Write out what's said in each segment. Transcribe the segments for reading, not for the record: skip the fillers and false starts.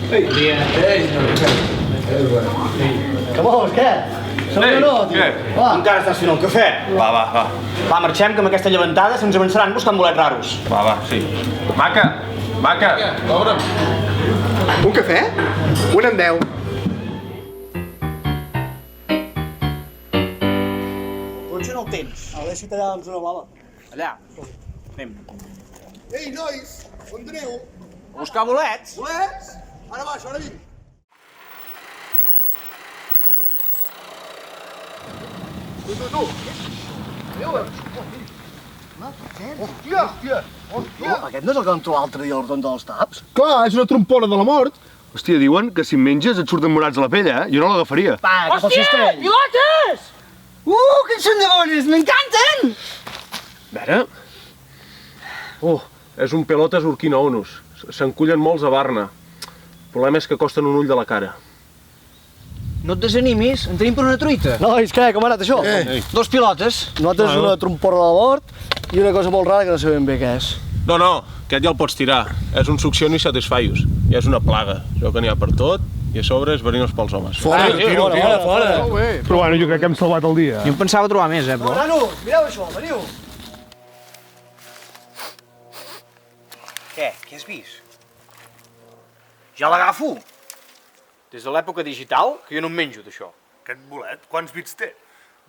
Bon dia. Que vols, què? Som o no, tio? Va. Encara estàs fent el cafè? Va. Va, marxem, que amb aquesta llevantada se'ns avançaran buscant bolets raros. Va, sí. Maca! Obre'm. Un cafè? Un en 10. Potser no el tens. A veure si t'allà amb una blava. Allà. Anem. Ei, nois, on aneu? A buscar bolets. Bolets? Ara baix, ara vinc. Tu. Hòstia! Aquest no és el que vam trobar l'altre dia al ron dels taps? Clar, és una trompona de la mort. Hòstia, diuen que si em menges et surten morats a la pell, eh? Jo no l'agafaria. Va, cap al cistell. Pilotes! Que són de bones, m'encanten! A veure... és un pelotes urquina onus. Se'n cullen molts a Barna. El problema és que costen un ull de la cara. No et desanimis, en tenim per una truita. Nois, què? Com ha anat això? Dos pilotes. Nosaltres una trompona de la mort i una cosa molt rara que no sabem bé què és. No, aquest ja el pots tirar. És un succioni satisfaius. Ja és una plaga. Això que n'hi ha per tot i a sobre és verinós pels homes. Fora. Però bueno, jo crec que hem salvat el dia. Jo em pensava trobar més, però... Nanos, mireu això, veniu. Què has vist? Ja l'agafo. Des de l'època digital, que jo no em menjo d'això. Aquest bolet, quants bits té?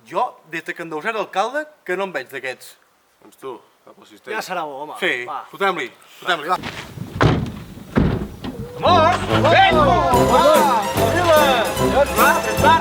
Jo, des que en Dausà era alcalde, que no en veig d'aquests. Doncs tu, cap al cistell. Ja serà bo, home. Sí, Va. fotem-li, va. Vamos! Vem! Va! Arriba! Ja està,